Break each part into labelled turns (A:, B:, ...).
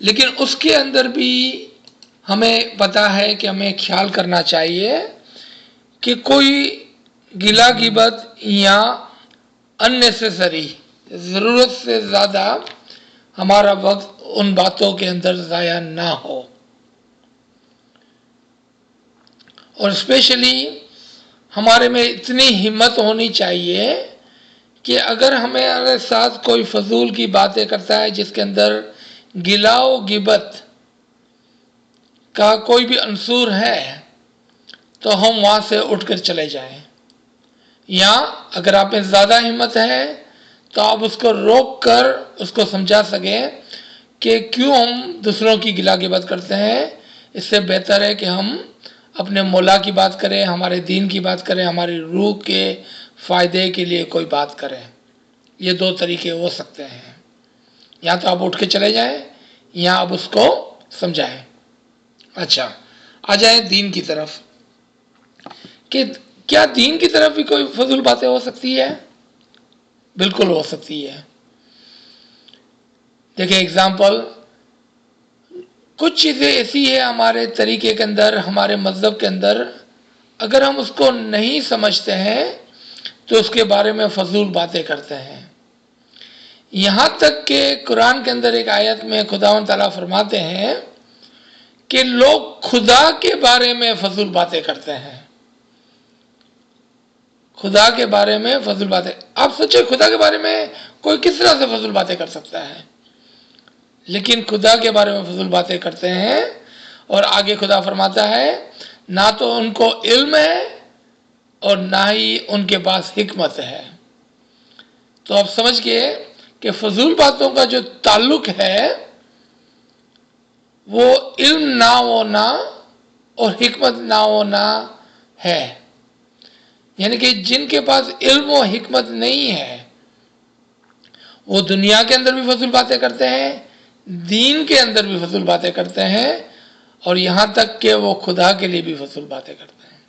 A: لیکن اس کے اندر بھی ہمیں پتا ہے کہ ہمیں خیال کرنا چاہیے کہ کوئی گلا غیبت یا اننیسیسری ضرورت سے زیادہ ہمارا وقت ان باتوں کے اندر ضائع نہ ہو. اور اسپیشلی ہمارے میں اتنی ہمت ہونی چاہیے کہ اگر ہمارے ساتھ کوئی فضول کی باتیں کرتا ہے جس کے اندر گلا و غیبت کا کوئی بھی عنصر ہے تو ہم وہاں سے اٹھ کر چلے جائیں. یا اگر آپ میں زیادہ ہمت ہے تو آپ اس کو روک کر اس کو سمجھا سکیں کہ کیوں ہم دوسروں کی گلا غیبت کرتے ہیں. اس سے بہتر ہے کہ ہم اپنے مولا کی بات کریں، ہمارے دین کی بات کریں، ہماری روح کے فائدے کے لیے کوئی بات کریں. یہ دو طریقے ہو سکتے ہیں، یا تو آپ اٹھ کے چلے جائیں یا آپ اس کو سمجھائیں. اچھا، آ جائیں دین کی طرف کہ کیا دین کی طرف بھی کوئی فضول باتیں ہو سکتی ہے؟ بالکل ہو سکتی ہے. دیکھیں اگزامپل، کچھ چیزیں ایسی ہیں ہمارے طریقے کے اندر، ہمارے مذہب کے اندر، اگر ہم اس کو نہیں سمجھتے ہیں تو اس کے بارے میں فضول باتیں کرتے ہیں. یہاں تک کہ قرآن کے اندر ایک آیت میں خداوند تعالیٰ فرماتے ہیں کہ لوگ خدا کے بارے میں فضول باتیں کرتے ہیں. خدا کے بارے میں فضول باتیں. آپ سوچیں خدا کے بارے میں کوئی کس طرح سے فضول باتیں کر سکتا ہے؟ لیکن خدا کے بارے میں فضول باتیں کرتے ہیں. اور آگے خدا فرماتا ہے نہ تو ان کو علم ہے اور نہ ہی ان کے پاس حکمت ہے. تو آپ سمجھ گئے کہ فضول باتوں کا جو تعلق ہے وہ علم نہ ہونا اور حکمت نہ ہونا ہے. یعنی کہ جن کے پاس علم و حکمت نہیں ہے وہ دنیا کے اندر بھی فضول باتیں کرتے ہیں، دین کے اندر بھی فضول باتیں کرتے ہیں، اور یہاں تک کہ وہ خدا کے لیے بھی فضول باتیں کرتے ہیں.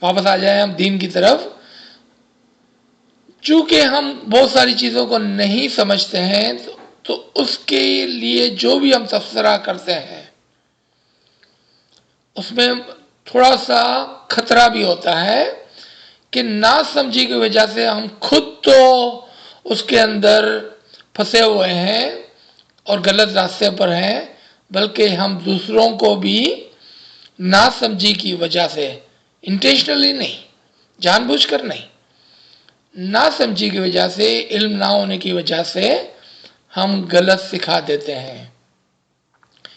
A: واپس آ جائیں ہم دین کی طرف. چونکہ ہم بہت ساری چیزوں کو نہیں سمجھتے ہیں تو اس کے لیے جو بھی ہم تبصرہ کرتے ہیں اس میں تھوڑا سا خطرہ بھی ہوتا ہے کہ نہ سمجھی کی وجہ سے ہم خود تو اس کے اندر پھنسے ہوئے ہیں اور غلط راستے پر ہیں، بلکہ ہم دوسروں کو بھی نہ سمجھی کی وجہ سے، انٹینشنلی نہیں، جان بوجھ کر نہیں، نہ سمجھی کی وجہ سے، علم نہ ہونے کی وجہ سے ہم غلط سکھا دیتے ہیں.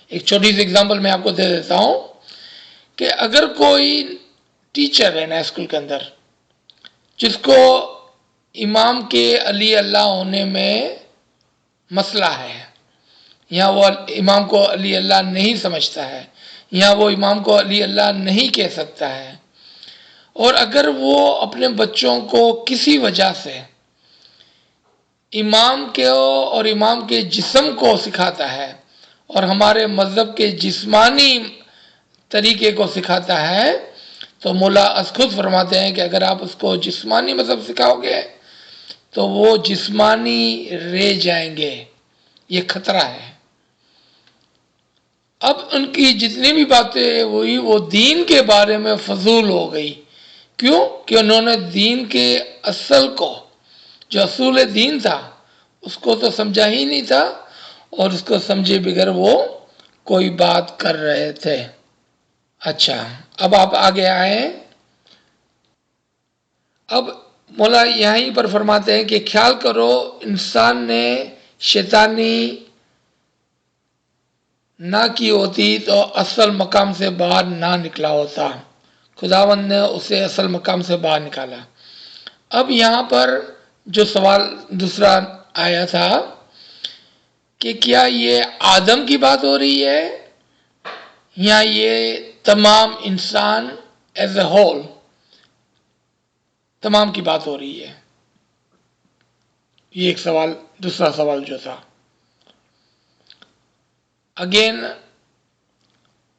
A: ایک چھوٹی سی اگزامپل میں آپ کو دے دیتا ہوں کہ اگر کوئی ٹیچر ہے نا اسکول کے اندر جس کو امام کے علی اللہ ہونے میں مسئلہ ہے، یا وہ امام کو علی اللہ نہیں سمجھتا ہے، یا وہ امام کو علی اللہ نہیں کہہ سکتا ہے، اور اگر وہ اپنے بچوں کو کسی وجہ سے امام کے اور امام کے جسم کو سکھاتا ہے اور ہمارے مذہب کے جسمانی طریقے کو سکھاتا ہے، تو مولا از خود فرماتے ہیں کہ اگر آپ اس کو جسمانی مذہب سکھاؤ گے تو وہ جسمانی رہ جائیں گے. یہ خطرہ ہے. اب ان کی جتنی بھی باتیں ہوئی وہ دین کے بارے میں فضول ہو گئی. کیوں؟ کہ انہوں نے دین کے اصل کو، جو اصول دین تھا، اس کو تو سمجھا ہی نہیں تھا، اور اس کو سمجھے بغیر وہ کوئی بات کر رہے تھے. اچھا، اب آپ آگے آئیں. اب مولا یہیں پر فرماتے ہیں کہ خیال کرو انسان نے شیطانی نہ کی ہوتی تو اصل مقام سے باہر نہ نکلا ہوتا. خداوند نے اسے اصل مقام سے باہر نکالا. اب یہاں پر جو سوال دوسرا آیا تھا کہ کیا یہ آدم کی بات ہو رہی ہے یا یہ تمام انسان ایز اے ہول تمام کی بات ہو رہی ہے؟ یہ ایک سوال، دوسرا سوال جو تھا. اگین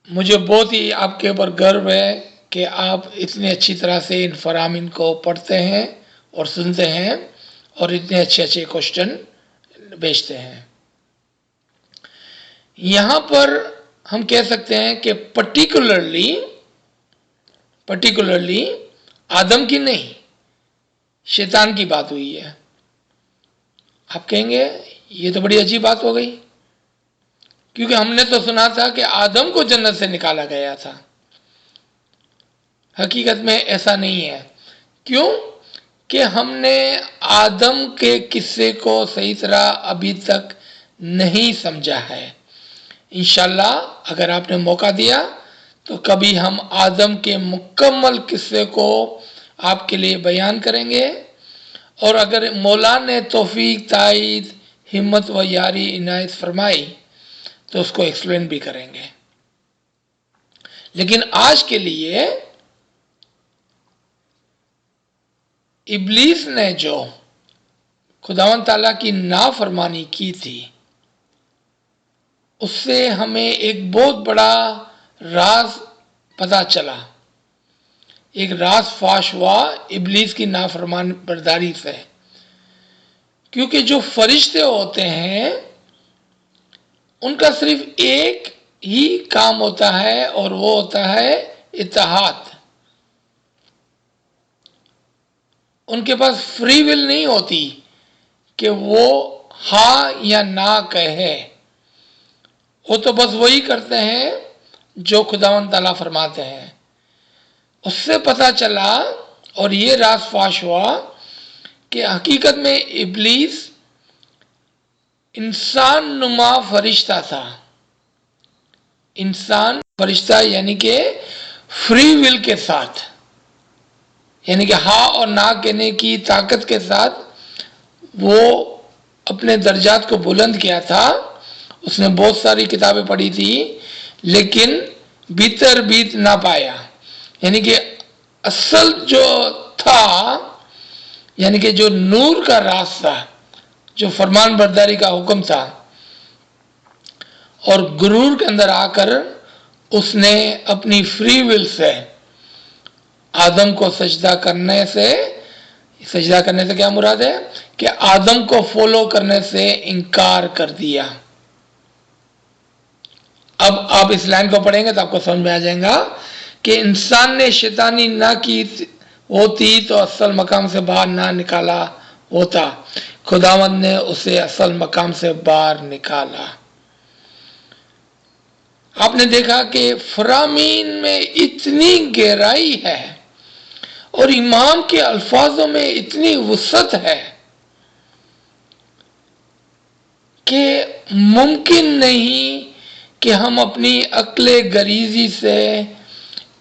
A: مجھے بہت ہی آپ کے اوپر گرو ہے کہ آپ اتنی اچھی طرح سے ان فرامین کو پڑھتے ہیں اور سنتے ہیں اور اتنے اچھے اچھے کوشچن بھیجتے ہیں. یہاں پر ہم کہہ سکتے ہیں کہ پرٹیکولرلی آدم کی نہیں، شیطان کی بات ہوئی ہے۔ آپ کہیں گے یہ تو بڑی عجیب بات ہو گئی، کیونکہ ہم نے تو سنا تھا کہ آدم کو جنت سے نکالا گیا تھا۔ حقیقت میں ایسا نہیں ہے۔ کیوں؟ کہ ہم نے آدم کے قصے کو صحیح طرح ابھی تک نہیں سمجھا ہے۔ انشاءاللہ اگر آپ نے موقع دیا تو کبھی ہم آدم کے مکمل قصے کو آپ کے لیے بیان کریں گے، اور اگر مولا نے توفیق، تائید، ہمت و یاری عنایت فرمائی تو اس کو ایکسپلین بھی کریں گے۔ لیکن آج کے لیے ابلیس نے جو خداوند تعالیٰ کی نافرمانی کی تھی، اس سے ہمیں ایک بہت بڑا راز پتہ چلا، ایک راز فاش ہوا ابلیس کی نافرمان برداری سے۔ کیونکہ جو فرشتے ہوتے ہیں ان کا صرف ایک ہی کام ہوتا ہے، اور وہ ہوتا ہے اطاعت۔ ان کے پاس فری ول نہیں ہوتی کہ وہ ہاں یا نہ کہے، وہ تو بس وہی کرتے ہیں جو خداوند تعالیٰ فرماتے ہیں۔ اس سے پتہ چلا اور یہ راز فاش ہوا کہ حقیقت میں ابلیس انسان نما فرشتہ تھا۔ انسان فرشتہ یعنی کہ فری ول کے ساتھ، یعنی کہ ہاں اور نہ کہنے کی طاقت کے ساتھ وہ اپنے درجات کو بلند کیا تھا۔ اس نے بہت ساری کتابیں پڑھی تھی لیکن بھیتر بیت نہ پایا، یعنی کہ اصل جو تھا، یعنی کہ جو نور کا راستہ، جو فرمان برداری کا حکم تھا، اور غرور کے اندر آ کر اس نے اپنی فری ول سے آدم کو سجدہ کرنے سے کیا مراد ہے کہ آدم کو فالو کرنے سے انکار کر دیا۔ اب آپ اس لائن کو پڑھیں گے تو آپ کو سمجھ میں آ جائے گا کہ انسان نے شیطانی نہ کی ہوتی تو اصل مقام سے باہر نہ نکالا ہوتا، خداوند نے اسے اصل مقام سے باہر نکالا۔ آپ نے دیکھا کہ فرامین میں اتنی گہرائی ہے اور امام کے الفاظوں میں اتنی وسعت ہے کہ ممکن نہیں کہ ہم اپنی عقل غریزی سے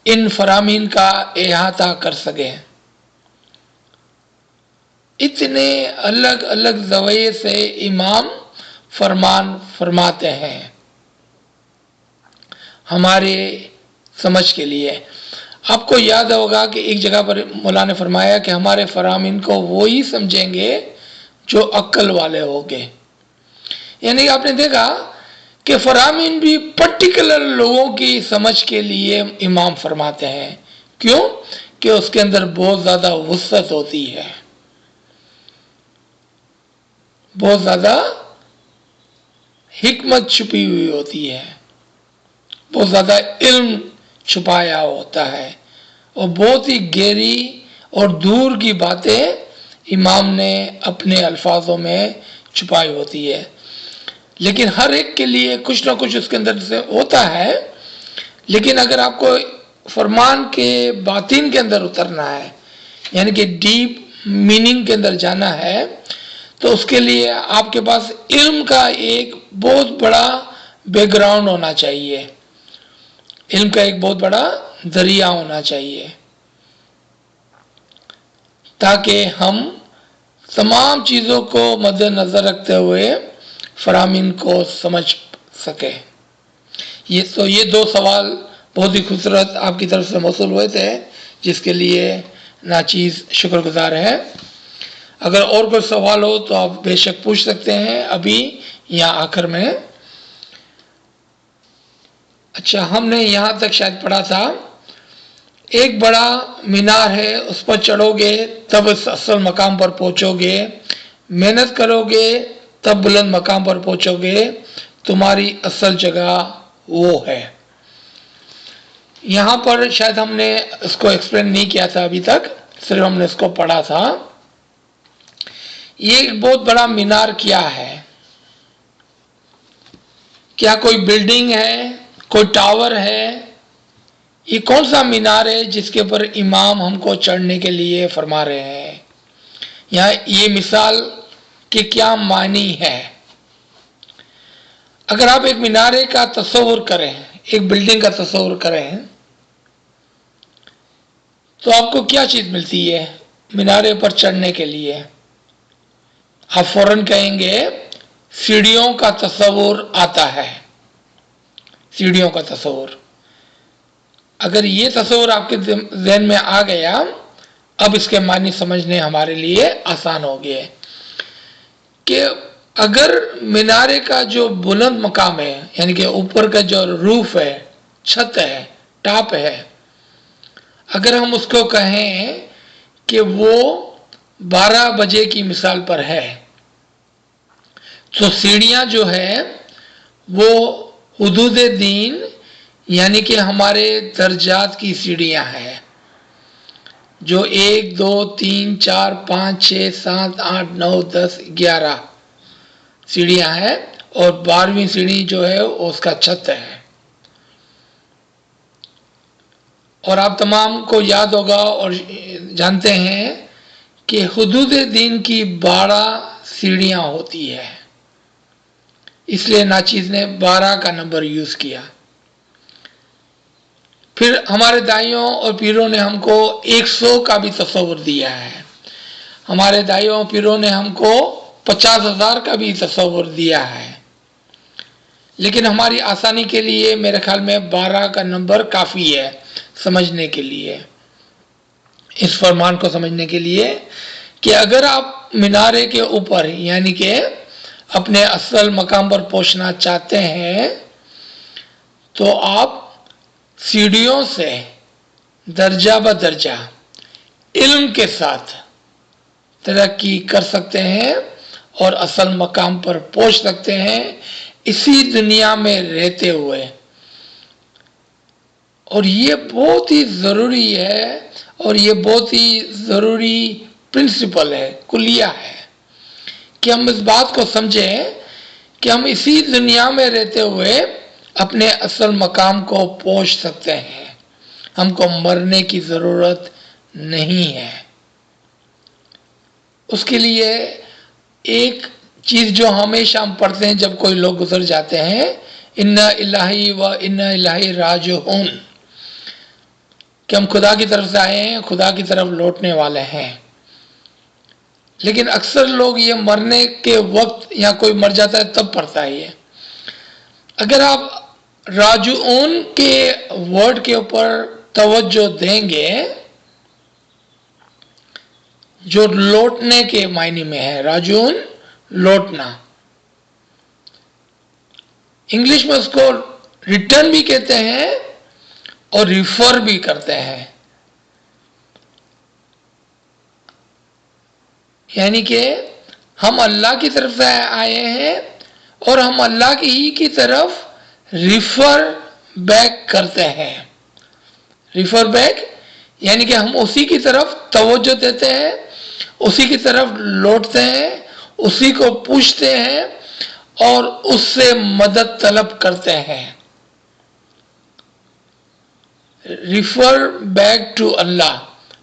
A: ان فرامین کا احاطہ کر سکیں۔ اتنے الگ الگ زاویے سے امام فرمان فرماتے ہیں ہمارے سمجھ کے لیے۔ آپ کو یاد ہوگا کہ ایک جگہ پر مولا نے فرمایا کہ ہمارے فرامین کو وہی سمجھیں گے جو عقل والے ہوگے۔ یعنی آپ نے دیکھا کہ فرامین بھی پرٹیکولر لوگوں کی سمجھ کے لیے امام فرماتے ہیں۔ کیوں؟ کہ اس کے اندر بہت زیادہ وسعت ہوتی ہے، بہت زیادہ حکمت چھپی ہوئی ہوتی ہے، بہت زیادہ علم چھپایا ہوتا ہے، اور بہت ہی گہری اور دور کی باتیں امام نے اپنے الفاظوں میں چھپائی ہوتی ہے۔ لیکن ہر ایک کے لیے کچھ نہ کچھ اس کے اندر سے ہوتا ہے، لیکن اگر آپ کو فرمان کے باطن کے اندر اترنا ہے، یعنی کہ ڈیپ میننگ کے اندر جانا ہے، تو اس کے لیے آپ کے پاس علم کا ایک بہت بڑا بیک گراؤنڈ ہونا چاہیے، علم کا ایک بہت بڑا ذریعہ ہونا چاہیے، تاکہ ہم تمام چیزوں کو مد نظر رکھتے ہوئے فرامین کو سمجھ سکیں۔ یہ دو سوال بہت ہی خوبصورت آپ کی طرف سے موصول ہوئے تھے، جس کے لیے ناچیز شکر گزار ہے۔ اگر اور کوئی سوال ہو تو آپ بے شک پوچھ سکتے ہیں ابھی یا آخر میں۔ اچھا، ہم نے یہاں تک شاید پڑھا تھا، ایک بڑا مینار ہے، اس پر چڑھو گے تب اس اصل مقام پر پہنچو گے، محنت کرو گے تب بلند مقام پر پہنچو گے، تمہاری اصل جگہ وہ ہے۔ یہاں پر شاید ہم نے اس کو ایکسپلین نہیں کیا تھا ابھی تک، صرف ہم نے اس کو پڑھا تھا۔ یہ ایک بہت بڑا مینار کیا ہے؟ کیا کوئی بلڈنگ ہے، کوئی ٹاور ہے؟ یہ کون سا مینار ہے جس کے اوپر امام ہم کو چڑھنے کے لیے فرما رہے ہیں؟ یہاں یہ مثال کے کیا معنی ہے؟ اگر آپ ایک مینارے کا تصور کریں، ایک بلڈنگ کا تصور کریں، تو آپ کو کیا چیز ملتی ہے مینارے پر چڑھنے کے لیے؟ آپ فوراً کہیں گے سیڑھیوں کا تصور آتا ہے، سیڑھیوں کا تصور۔ اگر یہ تصور آپ کے ذہن میں آ گیا، اب اس کے معنی سمجھنے ہمارے لیے آسان ہو گئے کہ اگر مینارے کا جو بلند مقام ہے، یعنی کہ اوپر کا جو روف ہے، چھت ہے، ٹاپ ہے، اگر ہم اس کو کہیں کہ وہ 12 بجے کی مثال پر ہے، تو سیڑھیاں جو ہے وہ حدود دین یعنی کہ ہمارے درجات کی سیڑھیاں ہیں، جو 1 2 3 4 5 6 7 8 9 10 11 سیڑھیاں ہیں، اور 12ویں سیڑھی جو ہے اس کا چھت ہے۔ اور آپ تمام کو یاد ہوگا اور جانتے ہیں کہ حدود دین کی 12 سیڑھیاں ہوتی ہے، اس لیے ناچیز نے 12 کا نمبر یوز کیا۔ پھر ہمارے دائیوں اور پیروں نے ہم کو 100 کا بھی تصور دیا ہے، ہمارے دائیوں اور پیروں نے ہم کو 50,000 کا بھی تصور دیا ہے، لیکن ہماری آسانی کے لیے میرے خیال میں 12 کا نمبر کافی ہے سمجھنے کے لیے، اس فرمان کو سمجھنے کے لیے کہ اگر آپ مینارے کے اوپر یعنی کہ اپنے اصل مقام پر پہنچنا چاہتے ہیں تو آپ سیڑھیوں سے درجہ بدرجہ علم کے ساتھ ترقی کر سکتے ہیں اور اصل مقام پر پہنچ سکتے ہیں اسی دنیا میں رہتے ہوئے۔ اور یہ بہت ہی ضروری ہے، اور یہ بہت ہی ضروری پرنسپل ہے، کلیہ ہے کہ ہم اس بات کو سمجھیں کہ ہم اسی دنیا میں رہتے ہوئے اپنے اصل مقام کو پہنچ سکتے ہیں، ہم کو مرنے کی ضرورت نہیں ہے۔ اس کے لیے ایک چیز جو ہمیشہ ہم پڑھتے ہیں جب کوئی لوگ گزر جاتے ہیں، انا الہی و انا الیہ راجعون، کہ ہم خدا کی طرف سے آئے ہیں، خدا کی طرف لوٹنے والے ہیں۔ لیکن اکثر لوگ یہ مرنے کے وقت یا کوئی مر جاتا ہے تب پڑھتا ہے یہ۔ اگر آپ راجعون کے ورڈ کے اوپر توجہ دیں گے جو لوٹنے کے معنی میں ہے، راجعون لوٹنا، انگلش میں اس کو ریٹرن بھی کہتے ہیں اور ریفر بھی کرتے ہیں، یعنی کہ ہم اللہ کی طرف سے آئے ہیں اور ہم اللہ ہی کی طرف ریفر بیک کرتے ہیں۔ ریفر بیک یعنی کہ ہم اسی کی طرف توجہ دیتے ہیں، اسی کی طرف لوٹتے ہیں، اسی کو پوچھتے ہیں اور اس سے مدد طلب کرتے ہیں۔ ریفر بیک ٹو اللہ،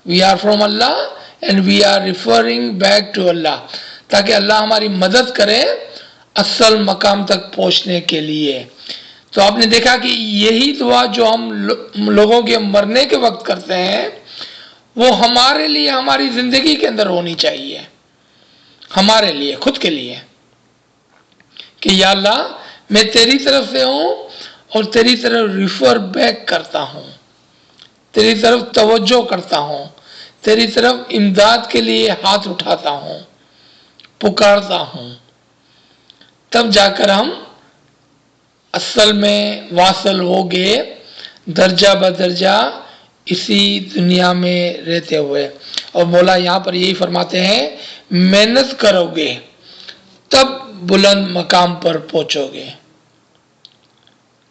A: وی آر فرام اللہ and we are referring back to اللہ، تاکہ اللہ ہماری مدد کرے اصل مقام تک پہنچنے کے لیے۔ تو آپ نے دیکھا کہ یہی دعا جو ہم لوگوں کے مرنے کے وقت کرتے ہیں وہ ہمارے لیے ہماری زندگی کے اندر ہونی چاہیے، ہمارے لیے، خود کے لیے، کہ یا اللہ میں تیری طرف سے ہوں اور تیری طرف ریفر بیک کرتا ہوں، تیری طرف توجہ کرتا ہوں، تیری طرف امداد کے لیے ہاتھ اٹھاتا ہوں، پکارتا ہوں، تب جا کر ہم اصل میں واصل ہوگے درجہ بدرجہ اسی دنیا میں رہتے ہوئے۔ اور مولا یہاں پر یہی فرماتے ہیں محنت کرو گے تب بلند مقام پر پہنچو گے،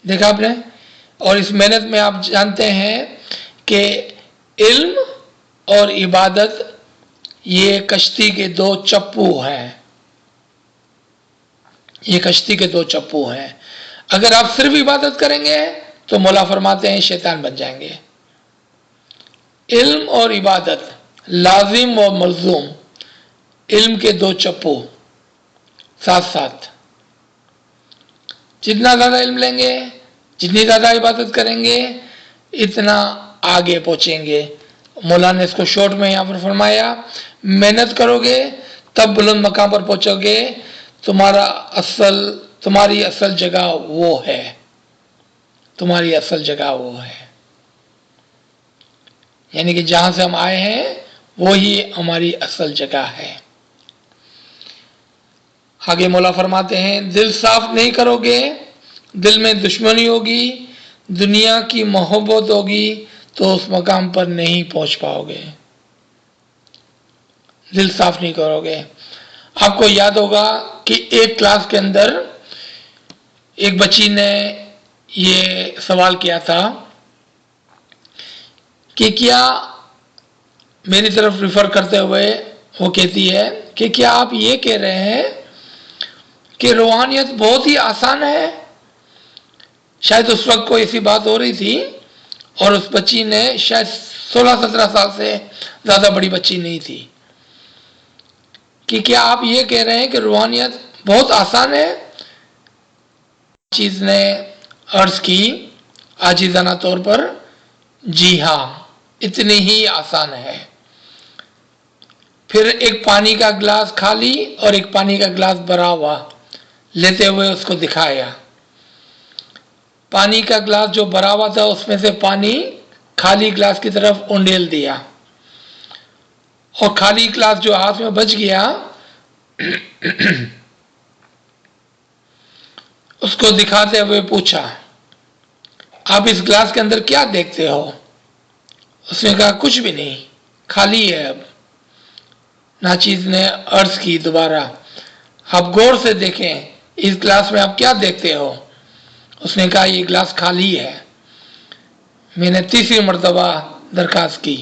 A: دیکھا آپ نے. اور اس محنت میں آپ جانتے ہیں کہ علم اور عبادت یہ کشتی کے دو چپو ہیں. یہ کشتی کے دو چپو ہیں. اگر آپ صرف عبادت کریں گے تو مولا فرماتے ہیں شیطان بن جائیں گے. علم اور عبادت لازم و ملزوم، علم کے دو چپو ساتھ ساتھ. جتنا زیادہ علم لیں گے، جتنی زیادہ عبادت کریں گے، اتنا آگے پہنچیں گے. مولا نے اس کو شارٹ میں یہاں پر فرمایا، محنت کرو گے تب بلند مقام پر پہنچو گے. تمہاری اصل جگہ وہ ہے. تمہاری اصل جگہ وہ ہے. یعنی کہ جہاں سے ہم آئے ہیں وہی ہماری اصل جگہ ہے. آگے مولا فرماتے ہیں دل صاف نہیں کرو گے، دل میں دشمنی ہوگی، دنیا کی محبت ہوگی تو اس مقام پر نہیں پہنچ پاؤ گے. دل صاف نہیں کرو گے. آپ کو یاد ہوگا کہ ایک کلاس کے اندر ایک بچی نے یہ سوال کیا تھا کہ کیا، میری طرف ریفر کرتے ہوئے وہ کہتی ہے کہ کیا آپ یہ کہہ رہے ہیں کہ روحانیت بہت ہی آسان ہے؟ شاید اس وقت کوئی ایسی بات ہو رہی تھی اور اس بچی نے شاید 16-17 سال سے زیادہ بڑی بچی نہیں تھی، کہ کیا آپ یہ کہہ رہے ہیں کہ روحانیت بہت آسان ہے؟ چیز نے عرض کی عاجزانہ طور پر، جی ہاں اتنی ہی آسان ہے. پھر ایک پانی کا گلاس خالی اور ایک پانی کا گلاس بھرا ہوا لیتے ہوئے اس کو دکھایا. پانی کا گلاس جو بھرا ہوا تھا اس میں سے پانی خالی گلاس کی طرف اونڈیل دیا، اور خالی گلاس جو ہاتھ میں بچ گیا اس کو دکھاتے ہوئے پوچھا آپ اس گلاس کے اندر کیا دیکھتے ہو؟ اس نے کہا کچھ بھی نہیں، خالی ہے. اب ناچیز نے عرض کی دوبارہ، آپ غور سے دیکھیں اس گلاس میں آپ کیا دیکھتے ہو؟ اس نے کہا یہ گلاس خالی ہے. میں نے تیسری مرتبہ درخواست کی